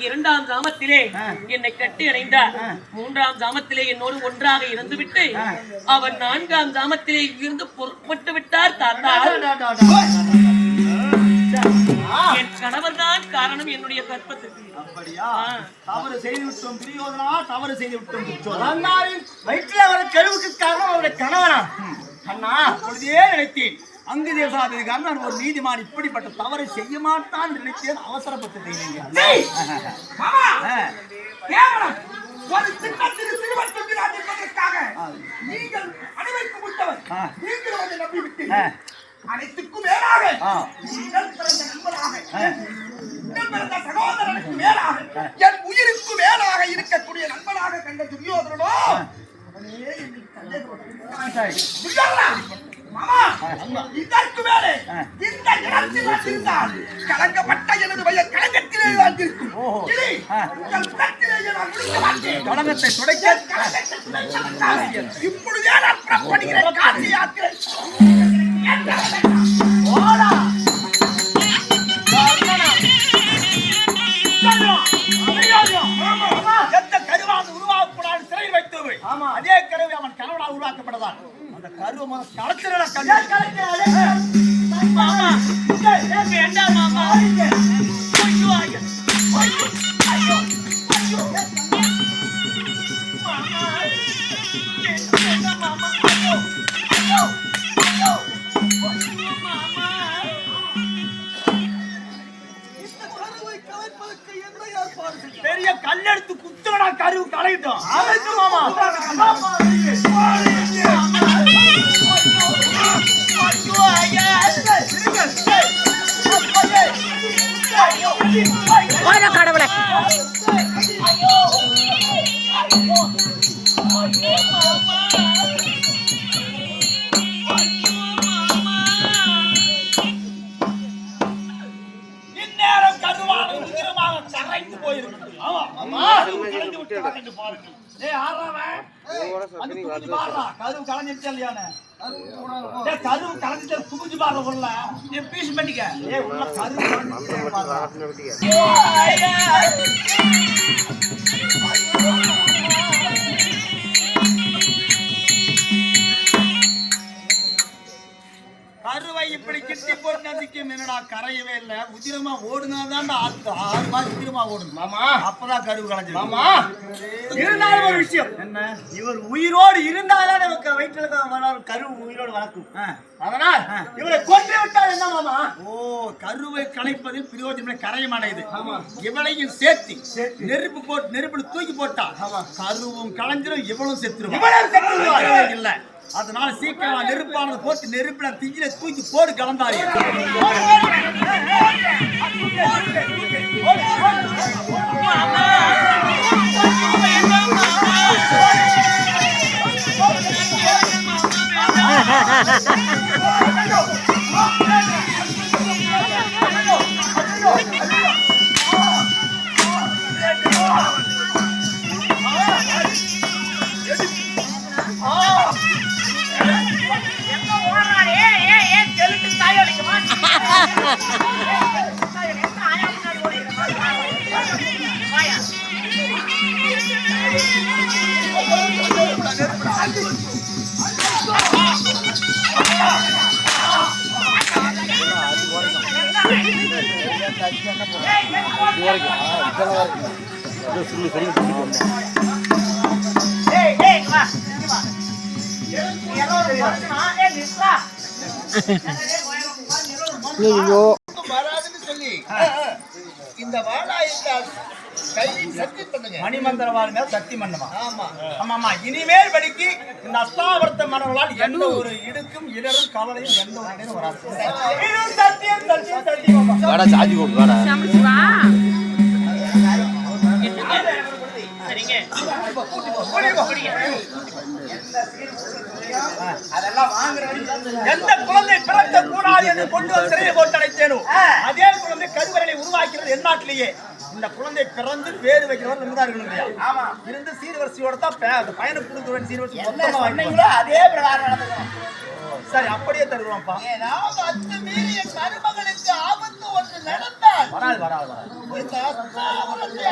இரண்டாம் ஜாமத்திலே என்னை கட்டி அணைந்தார். மூன்றாம் ஜாமத்திலே என்னோடு ஒன்றாக இருந்துவிட்டு அவர் நான்காம் ஜாமத்திலே இருந்து பொறுப்பட்டு விட்டார். தாத்தா, என் கணவர் தான் காரணம் என்னுடைய கற்பத்துக்கு. அப்படியா? தவறு செய்து விட்டோம் துரியோதனா, தவறு செய்து விட்டோம் துரியோதனா. வயிற்றில் வர கருவுக்கு காரணம் அவருடைய கணவனா? அண்ணா, பொழுதே நினைத்தேன் அங்கு தேசாதிகாரி நான் ஒரு நீதிமான் இப்படிப்பட்ட தவறை செய்ய மாட்டான் நினைத்தேன். அவசரப்பட்டு அனைத்துக்கும் மேலாக சகோதரனுக்கு மேலாக என் உயிருக்கு மேலாக இருக்கக்கூடிய நண்பனாக கண்ட துரியோதனோ இதற்கு மேலே இந்த இடத்தில் இருந்தால் கலங்கப்பட்ட எனது வயல் கலங்கத்திலே இருக்கும். கலங்கத்தை துடைக்க இப்பொழுதே நான் புறப்படுகிற காசி யாத்திரை. எந்த கருவானது உருவாக்கப்படாது சிறையில் வைத்தவை. அதே கருவை அவன் கணவனால் உருவாக்கப்பட்டதான். அந்த கருவை கலத்திர மாமா வேண்டாம் மாமா. பெரிய கல்லெடுத்து குத்துவனா கருவு கலையிட்டோம். கடவுளை இந்நேரம் கருவான உதிரமாக கரைந்து போயிருக்கு. கருவு கலைஞ்சிருச்சு இல்லையானே? கருவு கலைஞ்சிட்டு துணிஞ்சு பாருங்க உள்ள பீஸ் பண்ணிக்க. உள்ள கருவை இப்படி கிட்டி போட்டு நதிக்கும் என்னடா கரையவே இல்ல. உதிரமா ஓடுனாதான் 6 மாதம் உதிரமா ஓடும் மாமா. அப்பதான் கருவு கலைஞ்சு மாமா. இருந்தாலும் ஒரு விஷயம் என்ன, இவர் உயிரோடு இருந்தாலும் நமக்கு வயிற்றுல கருவு உயிரோடு வளர்க்கும். அதனால் இவரை கொன்று விட்டால் என்ன மாமா? ஓ, கருவை கலைப்பதில் பிரயோஜனம் கரையமான இது. இவளையும் சேர்த்து நெருப்புல தூக்கி போட்டா கருவும் கலைஞ்சிரும், இவளும் செத்துருவோம். இல்ல, அதனால சீக்கிரம் நெருப்பானது போட்டு நெருப்புல திஞ்சில தூக்கி போடு கலந்தாரு. இந்த வாழாயிட்டால் கையில் சக்தி பண்ணுங்க. மணிமந்திர வாழ்ங்க சக்தி மன்னமா. ஆமா, இனிமேல் படிக்கு இந்த அஸ்தாவர்த்த மன்னர்களால் எந்த ஒரு இடுக்கும் இடரும் கவலையும் எந்த ஒரு இடரும் வராது. சத்தியம் சத்தியம் சத்தியம். வாடா சாஜி கொடு வாடா. சரிங்க. அதெல்லாம் எந்த குழந்தை பிறக்க கூடாது என்று கொண்டு வந்து சிறையை போட்டு அடைத்தேனோ அதே குழந்தை கருவறையை உருவாக்கிறது என் நாட்டிலேயே. இந்த குழந்தை பிறந்து பேரு வைக்கிறவர் இங்கதான் இருக்கணும். ஆமா. இருந்து சீர்வரிசையோட தான் அந்த பையனுக்கு கொடுக்க வேண்டிய சீர்வரிசை என்ன மொத்தமா சொன்னீங்களோ அதே பிரகாரம் நடந்துக்கணும். சரி, அப்படியே தருவோம்ப்பா. ஏதாவது அத்துமீறி என் மருமகளுக்கு ஆபத்து ஒன்று நடந்தால் வராது வராது வராது. இந்த அஸ்தாபுரத்தை